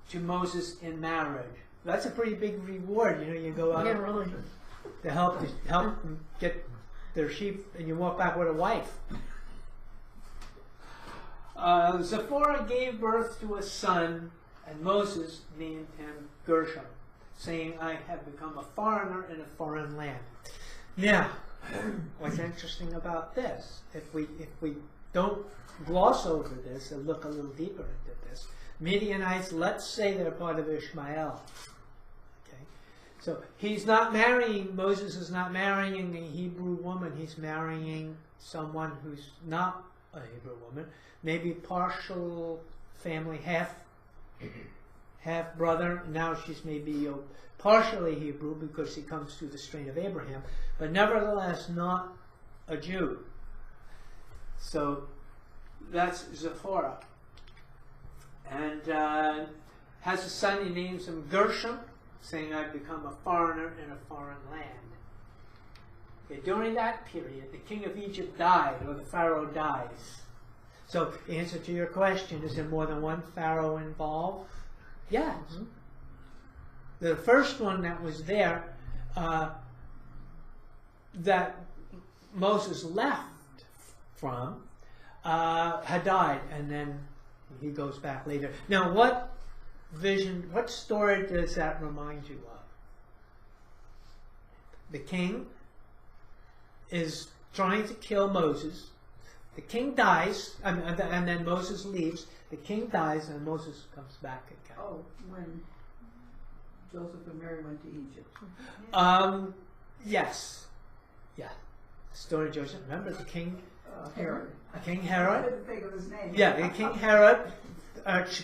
to Moses in marriage. That's a pretty big reward. You know, you go out really. to help them get their sheep and you walk back with a wife. Zipporah gave birth to a son, and Moses named him Gershom, saying, I have become a foreigner in a foreign land. Now, what's interesting about this, if we don't gloss over this and look a little deeper into this, Midianites, let's say they're part of Ishmael. Okay, so Moses is not marrying a Hebrew woman, he's marrying someone who's not a Hebrew woman, maybe partial family, half brother. Now she's maybe partially Hebrew because she comes through the strain of Abraham, but nevertheless not a Jew. So that's Zipporah. And has a son, he names him Gershom, saying, I've become a foreigner in a foreign land. Okay, during that period, the king of Egypt died, or the Pharaoh dies. So the answer to your question, is there more than one Pharaoh involved? Yes. Mm-hmm. The first one that was there, that Moses left from, had died, and then he goes back later. Now, what story does that remind you of? The king is trying to kill Moses. The king dies, and then Moses leaves. The king dies, and Moses comes back again. Oh, when Joseph and Mary went to Egypt. Yes. Yeah. The story of Joseph. Remember the king? Herod. King I Herod? couldn't think of his name. Yeah, the King Herod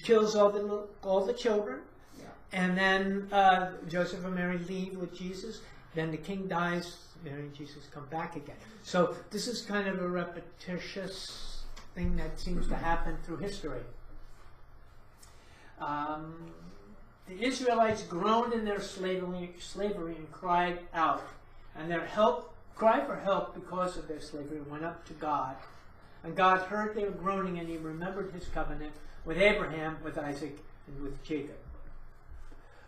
kills all the children. Yeah. And then Joseph and Mary leave with Jesus. Then the king dies. Mary and Jesus come back again. So this is kind of a repetitious thing that seems to happen through history. The Israelites groaned in their slavery and cried out. And their cry for help because of their slavery went up to God. And God heard their groaning, and he remembered his covenant with Abraham, with Isaac, and with Jacob.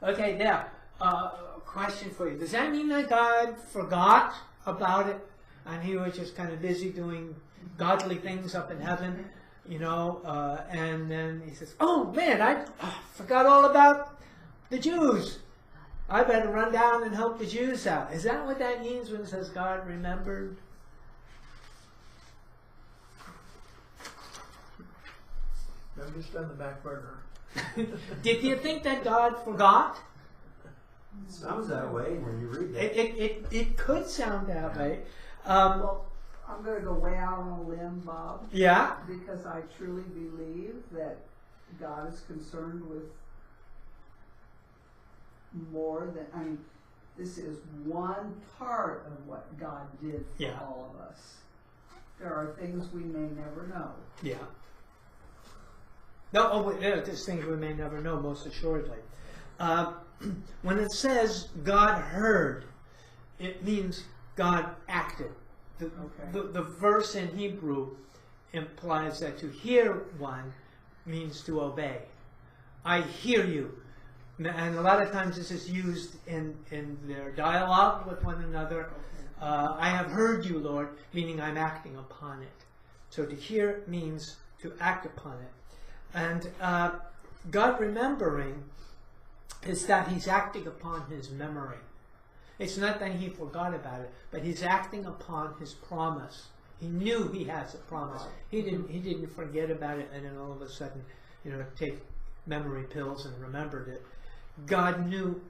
Okay, now, a question for you. Does that mean that God forgot about it and he was just kind of busy doing godly things up in heaven, you know, and then he says, oh man, I forgot all about the Jews. I better run down and help the Jews out. Is that what that means when it says God remembered? I'm just on the back burner. Did you think that God forgot? Sounds that way when you read that. It could sound that Yeah. way. Well, I'm gonna go way out on a limb, Bob, Yeah. because I truly believe that God is concerned with more than, I mean, this is one part of what God did for Yeah. all of us. There are things we may never know. Yeah. No, there's things we may never know, most assuredly. When it says God heard, it means God acted. The verse in Hebrew implies that to hear one means to obey. I hear you. And a lot of times this is used in their dialogue with one another. I have heard you, Lord, meaning I'm acting upon it. So to hear means to act upon it. And God remembering is that he's acting upon his memory. It's not that he forgot about it, but he's acting upon his promise. He knew he has a promise. He didn't forget about it and then all of a sudden, take memory pills and remembered it. God knew,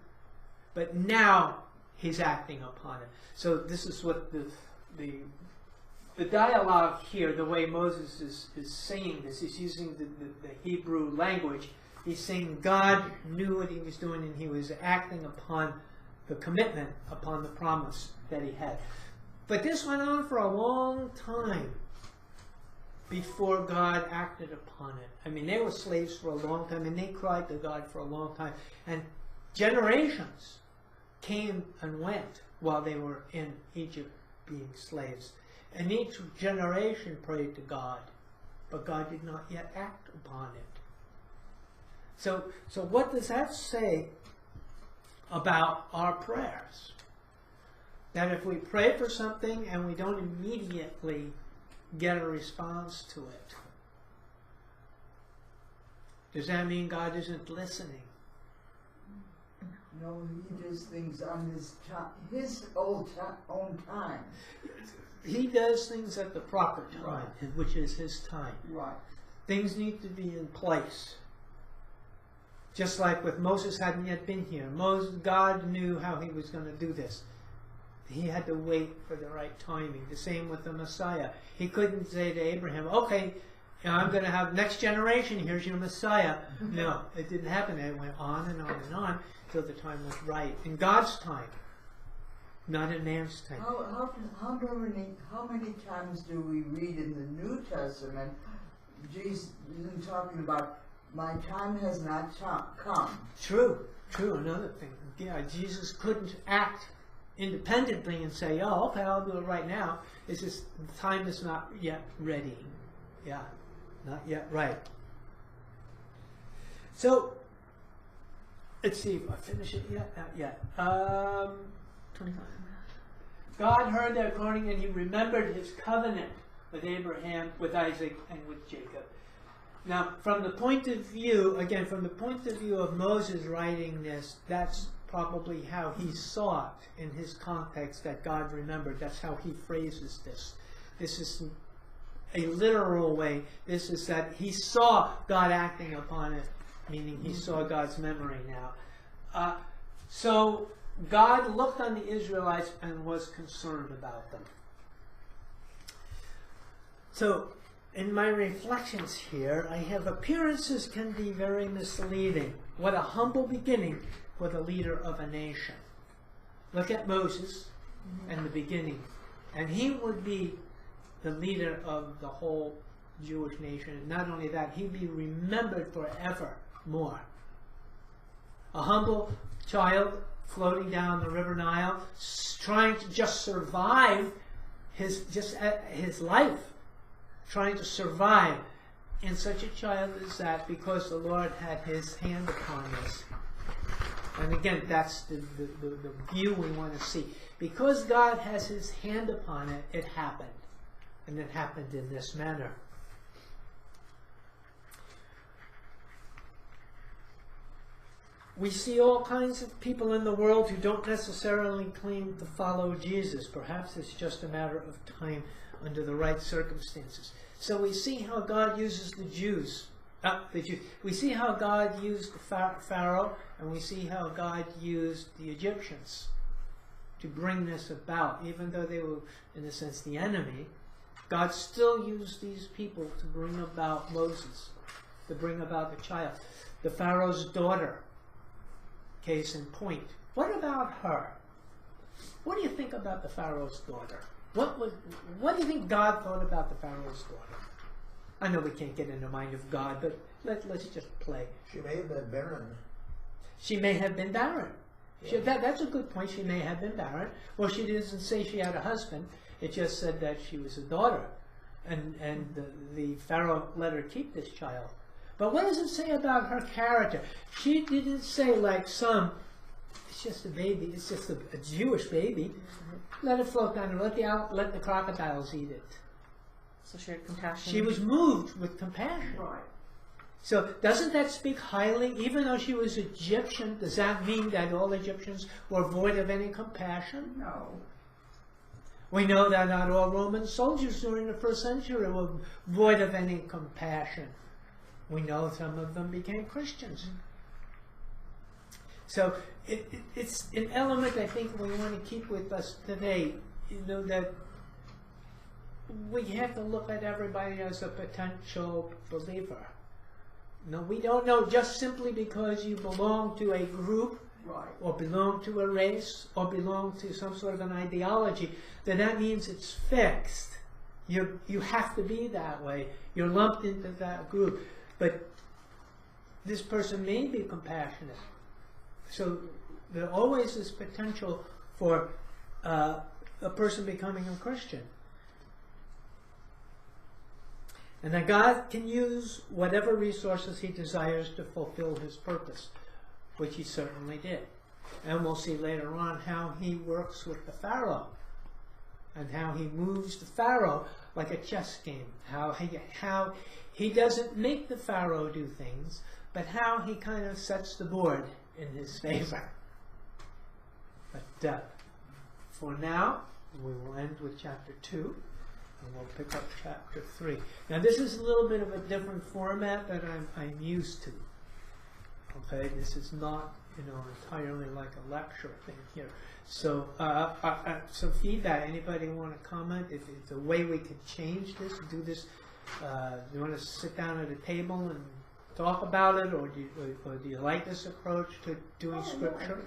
but now he's acting upon it. So this is what the dialogue here, the way Moses is saying this, he's using the Hebrew language. He's saying God knew what he was doing and he was acting upon the commitment, upon the promise that he had. But this went on for a long time before God acted upon it. I mean, they were slaves for a long time and they cried to God for a long time. And generations came and went while they were in Egypt being slaves. And each generation prayed to God, but God did not yet act upon it. So what does that say about our prayers? That if we pray for something and we don't immediately get a response to it, does that mean God isn't listening? No, he does things on his own time. He does things at the proper time, which is his time. Right. Things need to be in place. Just like with Moses hadn't yet been here. God knew how he was going to do this. He had to wait for the right timing. The same with the Messiah. He couldn't say to Abraham, okay, I'm going to have next generation, here's your Messiah. No, it didn't happen. It went on and on and on till the time was right. In God's time, not in man's time. How many times do we read in the New Testament Jesus talking about my time has not come? True. Another thing. Yeah, Jesus couldn't act independently and say, oh, okay, I'll do it right now. It's just the time is not yet ready. Yeah, not yet right. So, let's see if I finish it yet. Not yet. 25. God heard their groaning and he remembered his covenant with Abraham, with Isaac, and with Jacob. Now, from the point of view, again, from the point of view of Moses writing this, that's probably how he saw it in his context, that God remembered. That's how he phrases this. This is a literal way. This is that he saw God acting upon it, meaning he saw God's memory now. So God looked on the Israelites and was concerned about them. So, in my reflections here, I have appearances can be very misleading. What a humble beginning for the leader of a nation. Look at Moses and the beginning. And he would be the leader of the whole Jewish nation. And not only that, he'd be remembered forevermore. A humble child floating down the river Nile, trying to just survive his life. Trying to survive in such a child as that, because the Lord had his hand upon this. And again, that's the view we want to see. Because God has his hand upon it, it happened. And it happened in this manner. We see all kinds of people in the world who don't necessarily claim to follow Jesus. Perhaps it's just a matter of time under the right circumstances. So we see how God uses the Jews We see how God used Pharaoh, and we see how God used the Egyptians to bring this about. Even though they were, in a sense, the enemy, God still used these people to bring about Moses, to bring about the child. The Pharaoh's daughter, case in point. What about her? What do you think about the Pharaoh's daughter? What do you think God thought about the Pharaoh's daughter? I know we can't get in the mind of God, but let's just play. She may have been barren. She may have been barren. That's a good point. She may have been barren. Well, she doesn't say she had a husband. It just said that she was a daughter. And the Pharaoh let her keep this child. But what does it say about her character? She didn't say like some, it's just a baby, it's just a Jewish baby. Let it float down, let the crocodiles eat it. So she had compassion. She was moved with compassion. Right. So doesn't that speak highly? Even though she was Egyptian, does that mean that all Egyptians were void of any compassion? No. We know that not all Roman soldiers during the first century were void of any compassion. We know some of them became Christians. So it's an element I think we want to keep with us today. You know, that we have to look at everybody as a potential believer. No, we don't know just simply because you belong to a group, Right. or belong to a race, or belong to some sort of an ideology, then that means it's fixed. You have to be that way. You're lumped into that group. But this person may be compassionate. So there always is potential for a person becoming a Christian. And that God can use whatever resources He desires to fulfill His purpose, which He certainly did. And we'll see later on how He works with the Pharaoh, and how He moves the Pharaoh like a chess game. How He doesn't make the Pharaoh do things, but how He kind of sets the board in His favor. But for now, we will end with chapter 2. And we'll pick up chapter 3. Now this is a little bit of a different format that I'm used to. Okay, this is not, entirely like a lecture thing here. So some feedback. Anybody want to comment? If it's a way we could change this, do this. You want to sit down at a table and talk about it, or do you like this approach to doing scripture?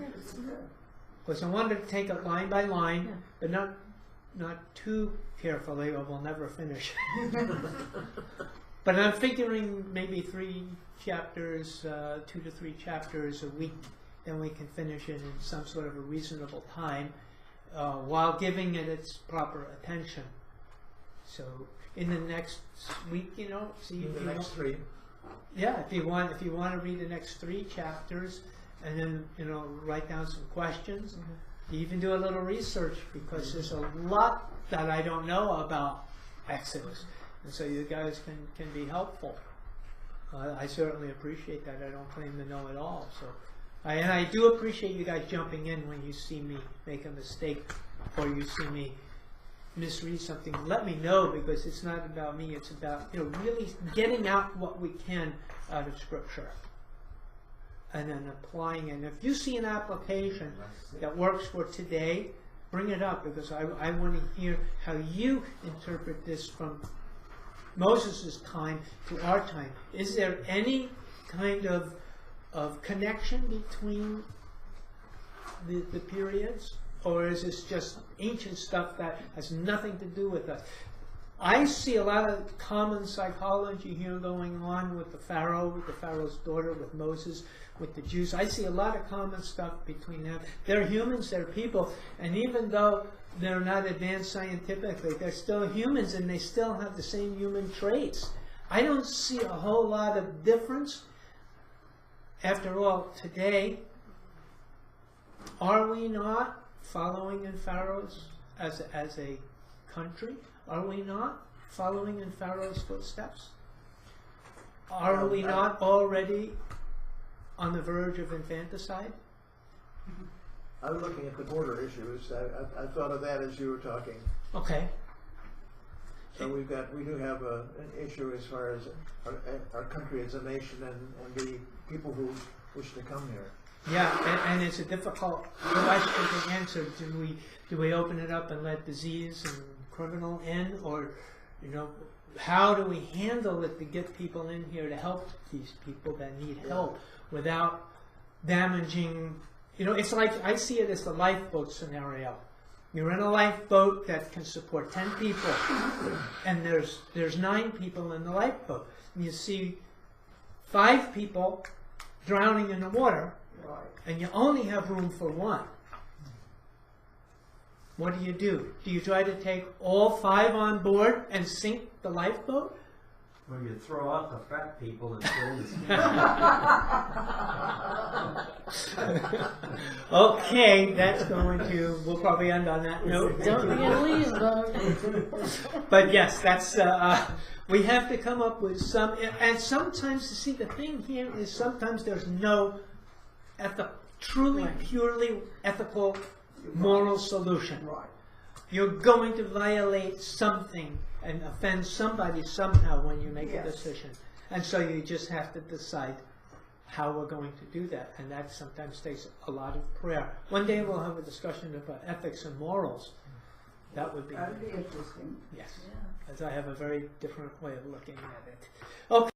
Because I wanted to take it line by line, but not too carefully, or we'll never finish. But I'm figuring maybe 3 chapters, 2 to 3 chapters a week, then we can finish it in some sort of a reasonable time, while giving it its proper attention. So in the next week, see In the next 3. Yeah, if you want to read the next 3 chapters, and then write down some questions. Even do a little research, because there's a lot that I don't know about Exodus, and so you guys can be helpful. I certainly appreciate that. I don't claim to know it all, so and I do appreciate you guys jumping in when you see me make a mistake, or you see me misread something. Let me know, because it's not about me. It's about really getting out what we can out of Scripture, and then applying it. And if you see an application that works for today, bring it up, because I want to hear how you interpret this from Moses' time to our time. Is there any kind of connection between the periods, or is this just ancient stuff that has nothing to do with us? I see a lot of common psychology here going on with the Pharaoh, with the Pharaoh's daughter, with Moses, with the Jews. I see a lot of common stuff between them. They're humans, they're people, and even though they're not advanced scientifically, they're still humans, and they still have the same human traits. I don't see a whole lot of difference. After all, today, are we not following in Pharaoh's as a country? Are we not following in Pharaoh's footsteps? Are we not already on the verge of infanticide? I'm looking at the border issues. I thought of that as you were talking. Okay. So we do have an issue as far as our country as a nation and the people who wish to come here. Yeah, and it's a difficult question to answer. Do we open it up and let disease and criminal in, or how do we handle it to get people in here to help these people that need help without damaging? It's like, I see it as the lifeboat scenario. You're in a lifeboat that can support 10 people, and there's 9 people in the lifeboat. And you see 5 people drowning in the water, Right. and you only have room for 1. What do? Do you try to take all 5 on board and sink the lifeboat? When you throw out the fat people and fill the Okay, that's going to, we'll probably end on that note. Don't be a leaves bug. But yes, that's, we have to come up with some, and sometimes, see, the thing here is sometimes there's no truly, Right. purely ethical, moral solution. Right. You're going to violate something and offend somebody somehow when you make a Yes. decision. And so you just have to decide how we're going to do that. And that sometimes takes a lot of prayer. One day we'll have a discussion about ethics and morals. That would be, That'd be interesting. yes. Yeah. As I have a very different way of looking at it. Okay.